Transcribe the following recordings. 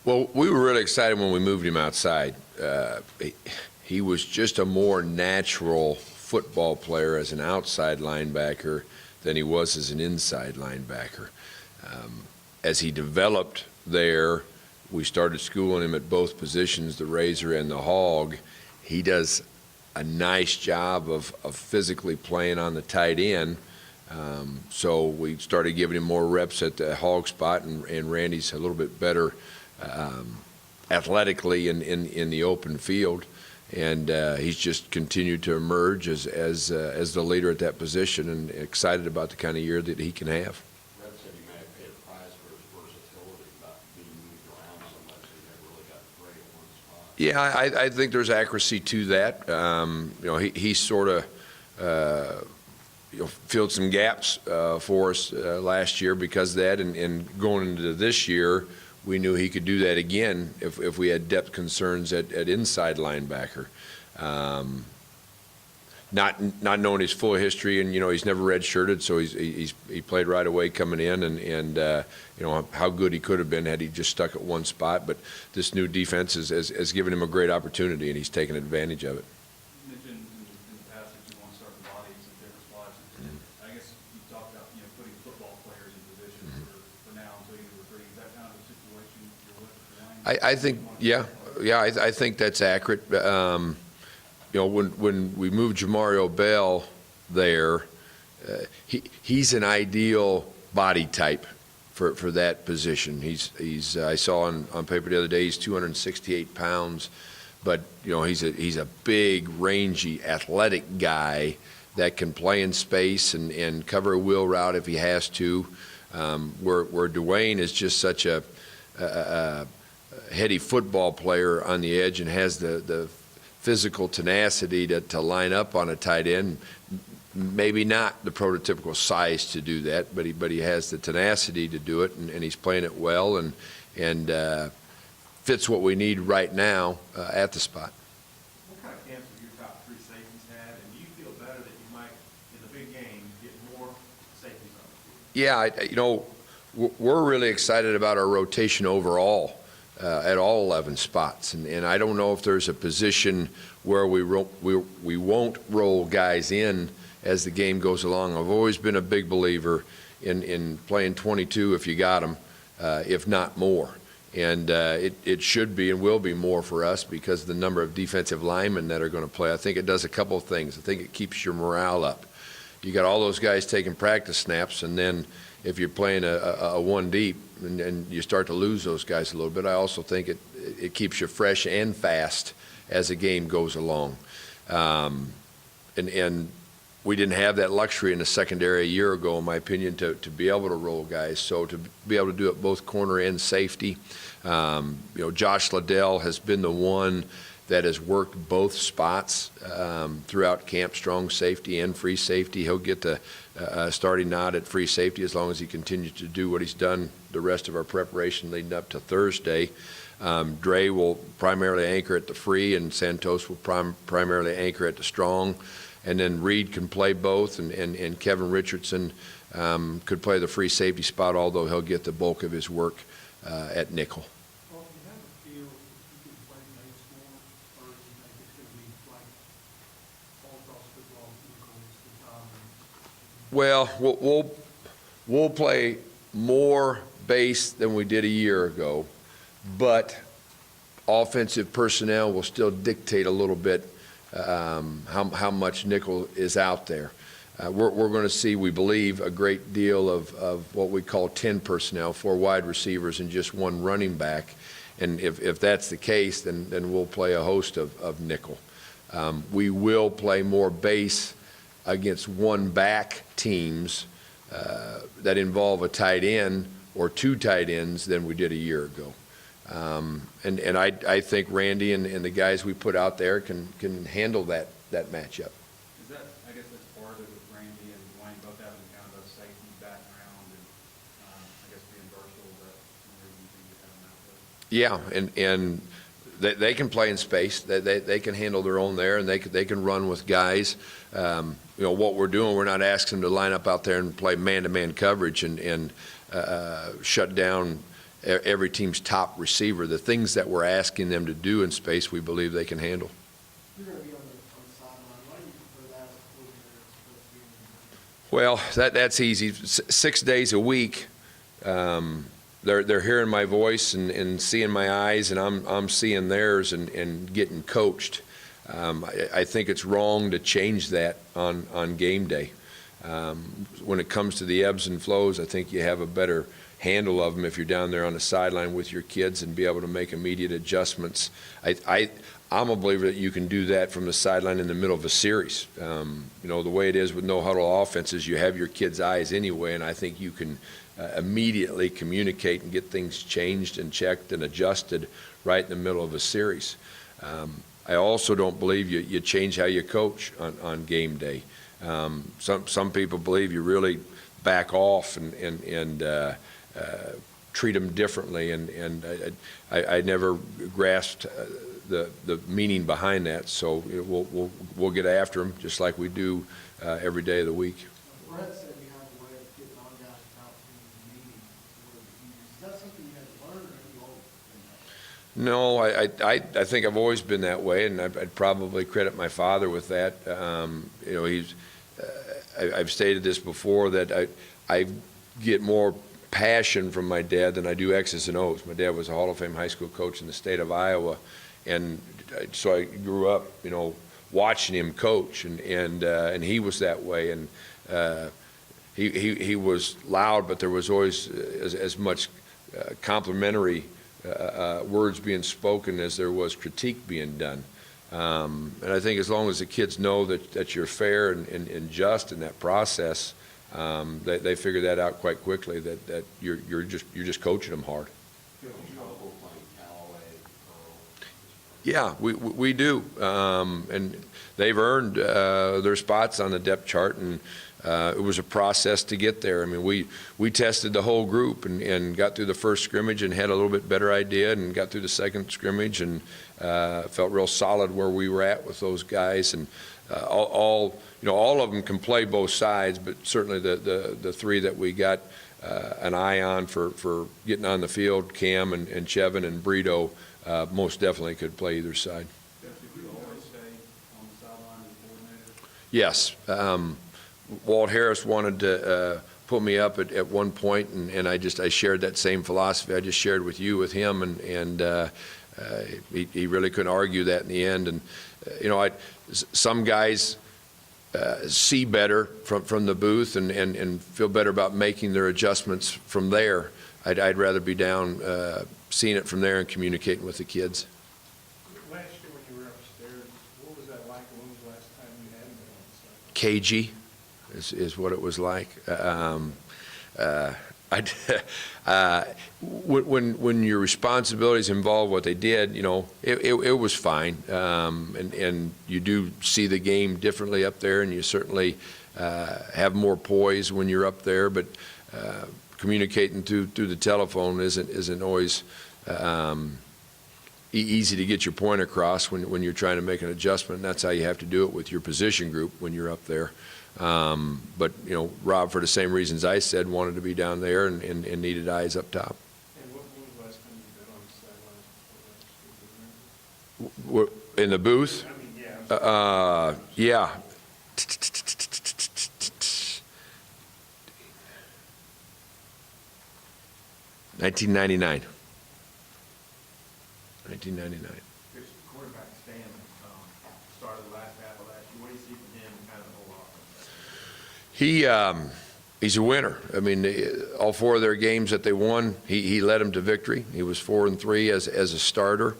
Well, we were really excited when we moved him outside. He was just a more natural football player as an outside linebacker than he was as an inside linebacker. As he developed there, we started schooling him at both positions, the Razor and the Hog. He does a nice job of physically playing on the tight end. So we started giving him more reps at the Hog spot, and Randy's a little bit better athletically in the open field, and he's just continued to emerge as the leader at that position, and excited about the kind of year that he can have. Red said he may have paid a price for his versatility, about being moved around so much that he never really got great at one spot. Yeah, I think there's accuracy to that. He sort of filled some gaps for us last year because of that, and going into this year, we knew he could do that again if we had depth concerns at inside linebacker. Not knowing his full history, and he's never redshirted, so he played right away coming in, and how good he could have been had he just stuck at one spot. But this new defense has given him a great opportunity, and he's taken advantage of it. You mentioned in the past that you want to start the bodies in different spots. I guess you talked about putting football players in position for now until you recruit. Is that kind of the situation you're with the line? I think, I think that's accurate. When we moved Jamario Bell there, he's an ideal body type for that position. I saw on paper the other day, he's 268 pounds, but he's a big, rangy, athletic guy that can play in space and cover a wheel route if he has to. Where Dwayne is just such a heady football player on the edge and has the physical tenacity to line up on a tight end. Maybe not the prototypical size to do that, but he has the tenacity to do it, and he's playing it well, and fits what we need right now at the spot. What kind of camps have your top three safeties had, and do you feel better that you might, in the big game, get more safeties on the field? Yeah, we're really excited about our rotation overall at all 11 spots, and I don't know if there's a position where we won't roll guys in as the game goes along. I've always been a big believer in playing 22 if you got them, if not more. And it should be and will be more for us because of the number of defensive linemen that are going to play. I think it does a couple of things. I think it keeps your morale up. You got all those guys taking practice snaps, and then if you're playing a one deep and you start to lose those guys a little bit, I also think it keeps you fresh and fast as the game goes along. And we didn't have that luxury in the secondary a year ago, in my opinion, to be able to roll guys. So to be able to do it both corner and safety, Josh Liddell has been the one that has worked both spots throughout camp, strong safety and free safety. He'll get the starting nod at free safety as long as he continues to do what he's done the rest of our preparation leading up to Thursday. Dre will primarily anchor at the free, and Santos will primarily anchor at the strong. And then Reed can play both, and Kevin Richardson could play the free safety spot, although he'll get the bulk of his work at nickel. Well, do you have a feel if you can play base more, or do you think it's going to be like all across football, Well, we'll play more base than we did a year ago, but offensive personnel will still dictate a little bit how much nickel is out there. We're going to see, we believe, a great deal of what we call 10 personnel, 4 wide receivers and just 1 running back. And if that's the case, then we'll play a host of nickel. We will play more base against one-back teams that involve a tight end or 2 tight ends than we did a year ago. And I think Randy and the guys we put out there can handle that matchup. Is that, I guess that's part of it with Randy and Dwayne both having kind of a safety background and I guess being versatile, that some reason you think you have them out there? Yeah, and they can play in space. They can handle their own there, and they can run with guys. What we're doing, we're not asking them to line up out there and play man-to-man coverage and shut down every team's top receiver. The things that we're asking them to do in space, we believe they can handle. You're going to be on the sideline. Why do you prefer that as a coordinator as opposed to being in the Well, that's easy. 6 days a week, they're hearing my voice and seeing my eyes, and I'm seeing theirs and getting coached. I think it's wrong to change that on game day. When it comes to the ebbs and flows, I think you have a better handle of them if you're down there on the sideline with your kids and be able to make immediate adjustments. I'm a believer that you can do that from the sideline in the middle of a series. The way it is with no huddle offenses, you have your kids' eyes anyway, and I think you can immediately communicate and get things changed and checked and adjusted right in the middle of a series. I also don't believe you change how you coach on game day. Some people believe you really back off and treat them differently, and I never grasped the meaning behind that. So we'll get after them just like we do every day of the week. Brett said you have a way of getting on guys without being meeting. Is that something you had to learn, or have you always been that way? No, I think I've always been that way, and I'd probably credit my father with that. I've stated this before, that I get more passion from my dad than I do X's and O's. My dad was a Hall of Fame high school coach in the state of Iowa, and so I grew up, watching him coach, and he was that way, and he was loud, but there was always as much complimentary words being spoken as there was critique being done. And I think as long as the kids know that you're fair and just in that process, they figure that out quite quickly, that you're just coaching them hard. Yeah, we do, and they've earned their spots on the depth chart, and it was a process to get there. I mean, we tested the whole group and got through the first scrimmage and had a little bit better idea, and got through the second scrimmage and felt real solid where we were at with those guys. And all of them can play both sides, but certainly the three that we got an eye on for getting on the field, Cam and Chevin and Brito, most definitely could play either side. Did you always stay on the sideline as a coordinator? Yes. Walt Harris wanted to put me up at one point, and I shared that same philosophy I just shared with you with him, and he really couldn't argue that in the end. And some guys see better from the booth and feel better about making their adjustments from there. I'd rather be down seeing it from there and communicating with the kids. Last year when you were upstairs, what was that like, and when was the last time you hadn't been on the sideline? Cagey is what it was like. When your responsibilities involve what they did, it was fine. And you do see the game differently up there, and you certainly have more poise when you're up there. But communicating through the telephone isn't always easy to get your point across when you're trying to make an adjustment. And that's how you have to do it with your position group when you're up there. But Rob, for the same reasons I said, wanted to be down there and needed eyes up top. And when was the last time you've been on the sidelines before that? In the booth? I mean, yeah. Yeah. 1999. 1999. This quarterback Stan started the last half of last year. What do you see from him and kind of the whole offense? He's a winner. I mean, all four of their games that they won, he led them to victory. He was 4-3 as a starter.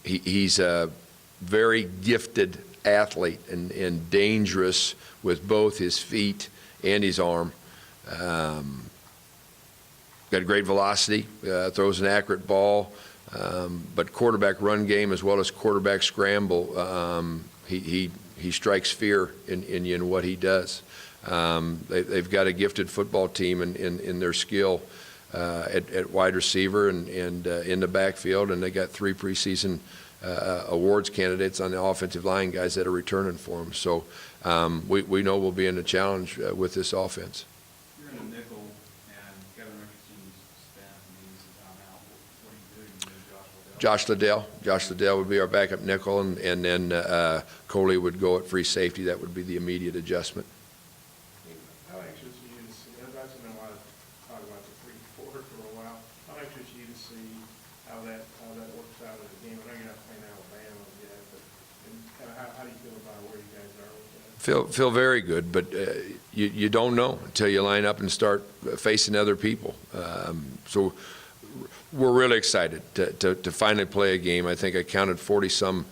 He's a very gifted athlete and dangerous with both his feet and his arm. Got great velocity, throws an accurate ball, but quarterback run game as well as quarterback scramble, he strikes fear in you in what he does. They've got a gifted football team in their skill at wide receiver and in the backfield, and they got 3 preseason awards candidates on the offensive line, guys that are returning for them. So we know we'll be in a challenge with this offense. You're in a nickel, and Kevin Richardson's staff, Josh Liddell. Josh Liddell would be our backup nickel, and then Coley would go at free safety. That would be the immediate adjustment. How anxious are you to see, I've been a lot of talk about the 3-4 for a while. How anxious are you to see how that works out in the game? I know you're not playing Alabama yet, but kind of how do you feel about where you guys are with that? Feel very good, but you don't know until you line up and start facing other people. So we're really excited to finally play a game. I think I counted 40-some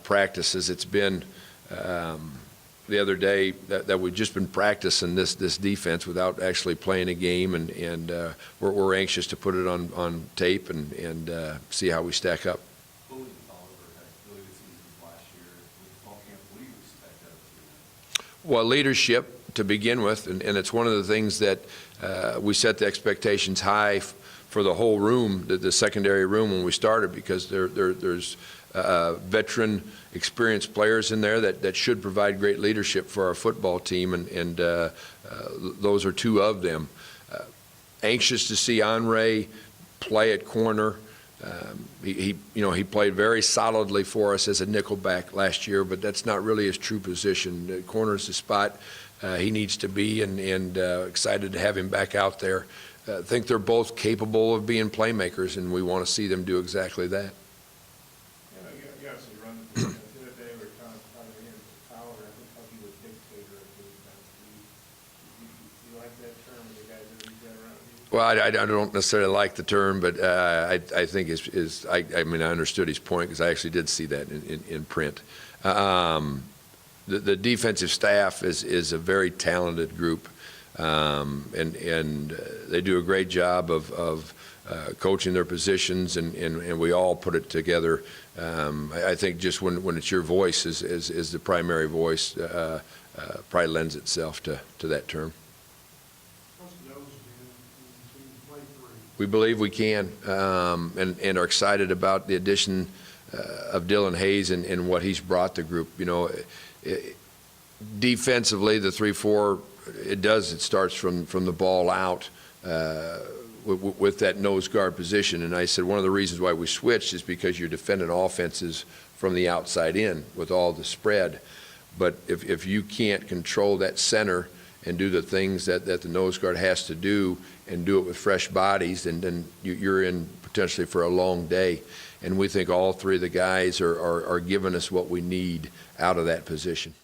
practices. It's been the other day that we've just been practicing this defense without actually playing a game, and we're anxious to put it on tape and see how we stack up. Fully with Oliver had really good seasons last year with fall camp. What do you expect out of the team? Well, leadership to begin with, and it's one of the things that we set the expectations high for the whole room, the secondary room when we started, because there's veteran, experienced players in there that should provide great leadership for our football team, and those are two of them. Anxious to see Andre play at corner. He played very solidly for us as a nickelback last year, but that's not really his true position. Corner is the spot he needs to be, and excited to have him back out there. I think they're both capable of being playmakers, and we want to see them do exactly that. You obviously run the defense. The other day, we were talking in Fowler, I think how he was dictator of the defense. Do you like that term, the guys that use that around you? Well, I don't necessarily like the term, but I think I understood his point, because I actually did see that in print. The defensive staff is a very talented group, and they do a great job of coaching their positions, and we all put it together. I think just when it's your voice is the primary voice, probably lends itself to that term. How's Rhodes doing? Can you play through? We believe we can, and are excited about the addition of Dylan Hayes and what he's brought the group. Defensively, the 3-4, it starts from the ball out with that nose guard position. And I said one of the reasons why we switched is because you're defending offenses from the outside in with all the spread. But if you can't control that center and do the things that the nose guard has to do, and do it with fresh bodies, and then you're in potentially for a long day. And we think all three of the guys are giving us what we need out of that position.